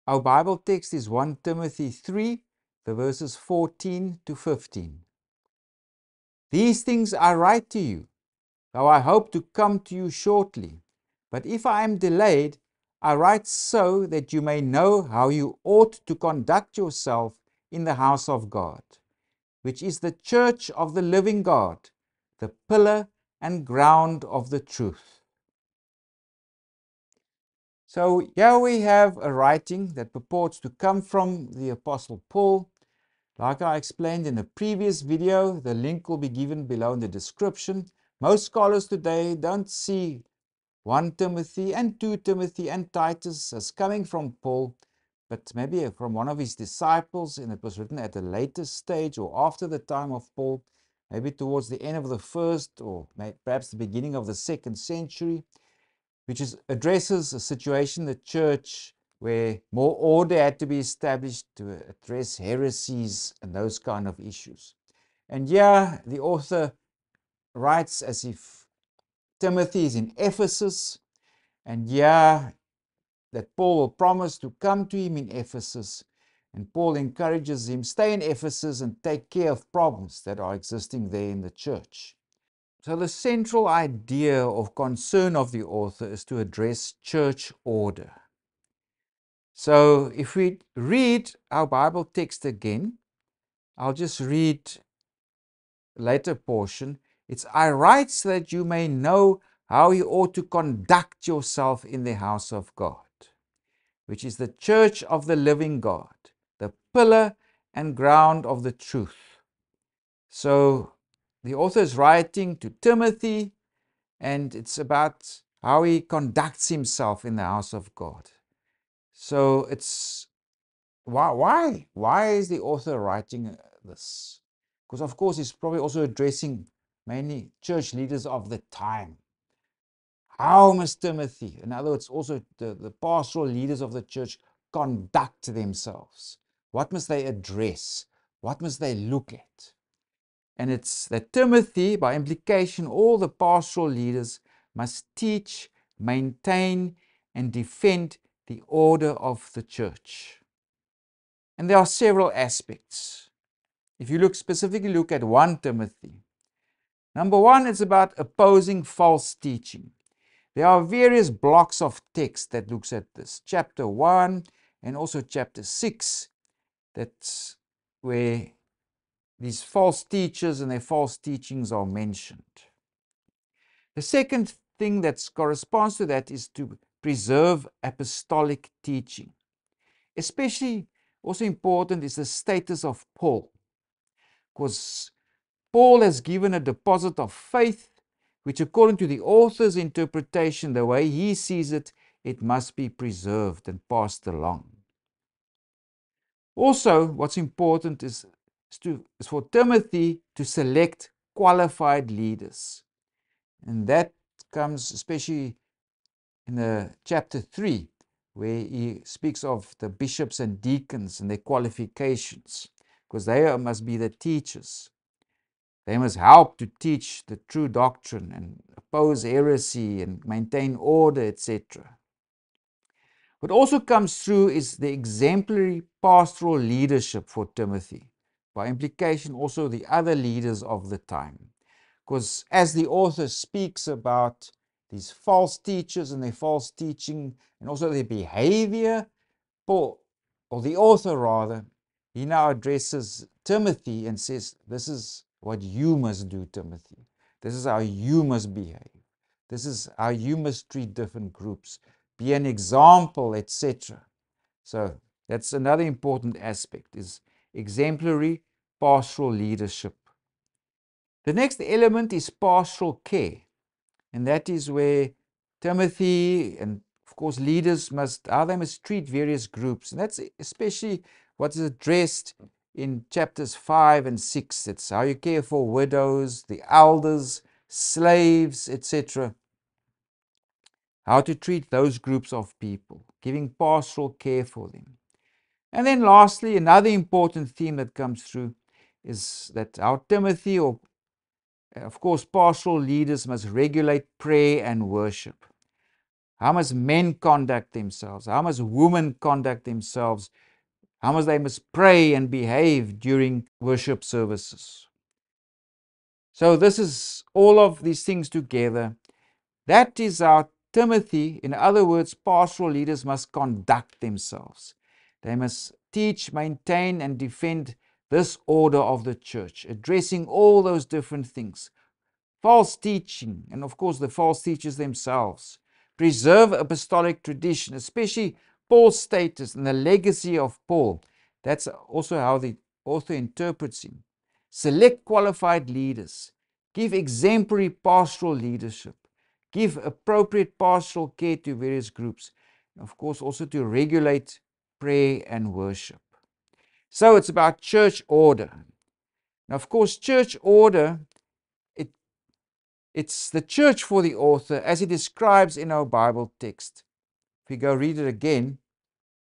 Our Bible text is 1 Timothy 3, the verses 14 to 15. These things I write to you, though I hope to come to you shortly. But if I am delayed, I write so that you may know how you ought to conduct yourself in the house of God, which is the church of the living God, the pillar and ground of the truth. So here we have a writing that purports to come from the Apostle Paul. Like I explained in a previous video, the link will be given below in the description. Most scholars today don't see 1 Timothy and 2 Timothy and Titus as coming from Paul, but maybe from one of his disciples, and it was written at a later stage or after the time of Paul, maybe towards the end of the first or perhaps the beginning of the second century, which addresses a situation in the church where more order had to be established to address heresies and those kind of issues. And yeah, the author writes as if Timothy is in Ephesus, and yeah, that Paul will promise to come to him in Ephesus. And Paul encourages him, stay in Ephesus and take care of problems that are existing there in the church. So the central idea of concern of the author is to address church order. So if we read our Bible text again, I'll just read the later portion. It's, I write so that you may know how you ought to conduct yourself in the house of God, which is the church of the living God, the pillar and ground of the truth. So the author is writing to Timothy, and it's about how he conducts himself in the house of God. So it's why is the author writing this? Because of course he's probably also addressing mainly church leaders of the time. How must Timothy, in other words, also the pastoral leaders of the church, conduct themselves? What must they address? What must they look at? And it's that Timothy, by implication, all the pastoral leaders must teach, maintain, and defend the order of the church. And there are several aspects. If you specifically look at 1 Timothy, number one, it's about opposing false teaching. There are various blocks of text that looks at this. Chapter 1 and also chapter 6, that's where these false teachers and their false teachings are mentioned. The second thing that corresponds to that is to preserve apostolic teaching. Especially also important is the status of Paul, because Paul has given a deposit of faith, which according to the author's interpretation, the way he sees it, it must be preserved and passed along. Also, what's important is for Timothy to select qualified leaders. And that comes especially in the chapter 3, where he speaks of the bishops and deacons and their qualifications, because they must be the teachers. They must help to teach the true doctrine and oppose heresy and maintain order, etc. What also comes through is the exemplary pastoral leadership for Timothy, by implication also the other leaders of the time. Because as the author speaks about these false teachers and their false teaching and also their behavior, Paul, or the author rather, he now addresses Timothy and says, this is what you must do, Timothy. This is how you must behave. This is how you must treat different groups. Be an example, etc. So that's another important aspect, is exemplary pastoral leadership. The next element is pastoral care, and that is where Timothy and of course leaders must treat various groups, and that's especially what is addressed in chapters 5 and 6. It's how you care for widows, the elders, slaves, etc. How to treat those groups of people, giving pastoral care for them. And then lastly, another important theme that comes through is that our Timothy, or of course pastoral leaders, must regulate prayer and worship. How must men conduct themselves? How must women conduct themselves? How must they must pray and behave during worship services? So this is all of these things together. That is how Timothy, in other words, pastoral leaders must conduct themselves. They must teach, maintain, and defend this order of the church, addressing all those different things. False teaching, and of course the false teachers themselves. Preserve apostolic tradition, especially Paul's status and the legacy of Paul. That's also how the author interprets him. Select qualified leaders. Give exemplary pastoral leadership. Give appropriate pastoral care to various groups. Of course, also to regulate prayer and worship. So it's about church order. Now, of course, church order, it's the church for the author as he describes in our Bible text. If you go read it again,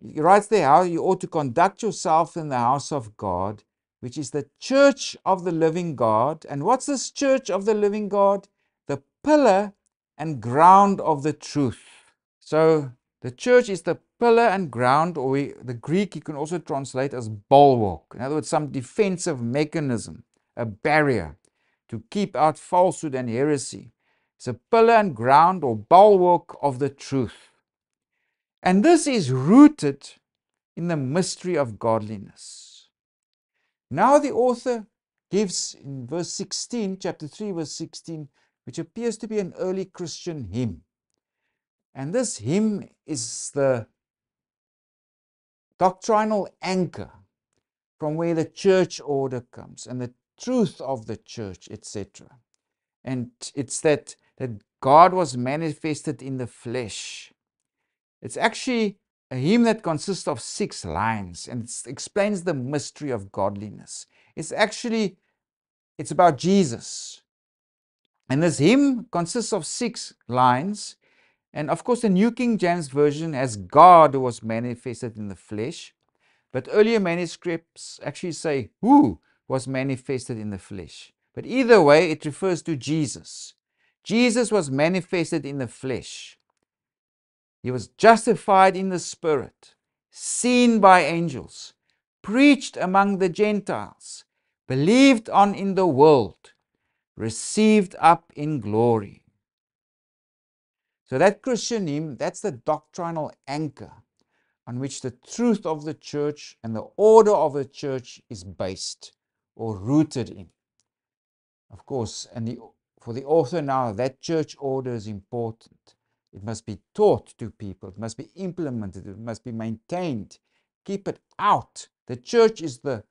he writes there how you ought to conduct yourself in the house of God, which is the church of the living God. And what's this church of the living God? The pillar and ground of the truth. So the church is the pillar and ground, or the Greek you can also translate as bulwark. In other words, some defensive mechanism, a barrier to keep out falsehood and heresy. It's a pillar and ground or bulwark of the truth. And this is rooted in the mystery of godliness. Now the author gives in verse 16, chapter 3, verse 16, which appears to be an early Christian hymn. And this hymn is the doctrinal anchor from where the church order comes and the truth of the church, etc. And it's that God was manifested in the flesh. It's actually a hymn that consists of 6 lines and it explains the mystery of godliness. It's about Jesus. And this hymn consists of 6 lines. And of course, the New King James Version has God who was manifested in the flesh. But earlier manuscripts actually say who was manifested in the flesh. But either way, it refers to Jesus. Jesus was manifested in the flesh. He was justified in the Spirit, seen by angels, preached among the Gentiles, believed on in the world, received up in glory. So that Christian hymn, that's the doctrinal anchor on which the truth of the church and the order of the church is based or rooted in. Of course, for the author now, that church order is important. It must be taught to people. It must be implemented. It must be maintained. Keep it out. The church is the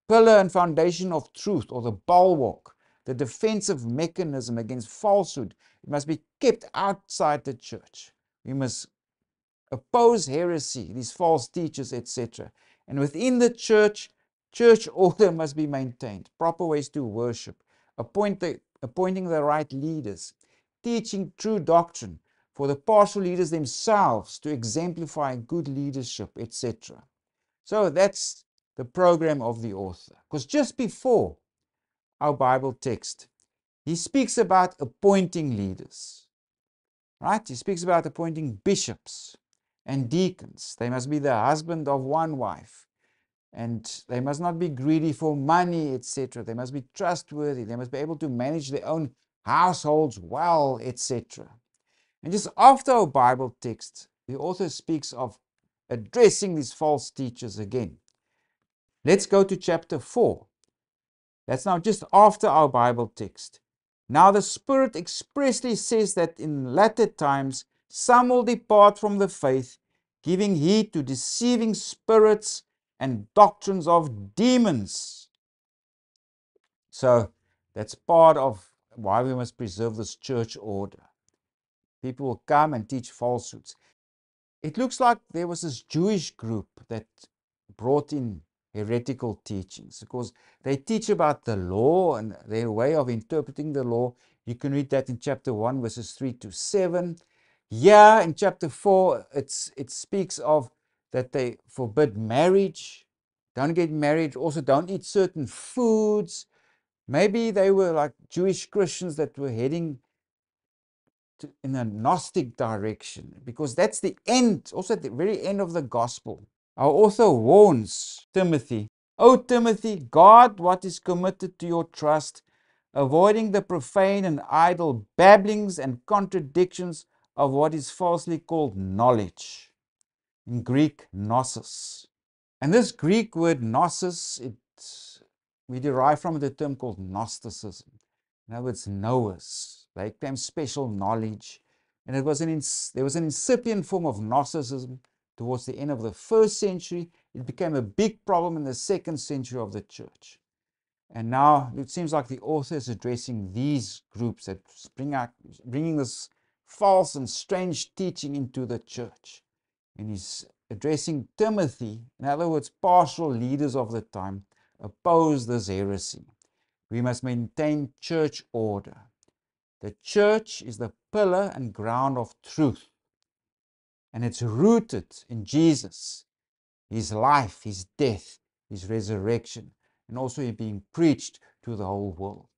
pillar and foundation of truth, or the bulwark, the defensive mechanism against falsehood. It must be kept outside the church. We must oppose heresy, these false teachers, etc. And within the church, church order must be maintained. Proper ways to worship, appointing the right leaders, teaching true doctrine for the pastoral leaders themselves to exemplify good leadership, etc. So that's the program of the author. Because just before our Bible text, he speaks about appointing leaders. Right? He speaks about appointing bishops and deacons. They must be the husband of one wife. And they must not be greedy for money, etc. They must be trustworthy. They must be able to manage their own households well, etc. And just after our Bible text, the author speaks of addressing these false teachers again. Let's go to chapter 4. That's now just after our Bible text. Now the Spirit expressly says that in latter times some will depart from the faith, giving heed to deceiving spirits and doctrines of demons. So that's part of why we must preserve this church order. People will come and teach falsehoods. It looks like there was this Jewish group that brought in heretical teachings because they teach about the law and their way of interpreting the law. You can read that in chapter 1, verses 3 to 7. Here in chapter 4, it speaks of that they forbid marriage, don't get married, also don't eat certain foods. Maybe they were like Jewish Christians that were heading in a Gnostic direction, because that's the end, also at the very end of the gospel. Our author warns Timothy, "O Timothy, guard what is committed to your trust, avoiding the profane and idle babblings and contradictions of what is falsely called knowledge." In Greek, gnosis. And this Greek word gnosis, we derive from the term called Gnosticism. In other words, knowers. They claim special knowledge. And there was an incipient form of Gnosticism towards the end of the 1st century. It became a big problem in the 2nd century of the church. And now it seems like the author is addressing these groups that bringing this false and strange teaching into the church. And he's addressing Timothy, in other words, partial leaders of the time, oppose this heresy. We must maintain church order. The church is the pillar and ground of truth, and it's rooted in Jesus, his life, his death, his resurrection, and also being preached to the whole world.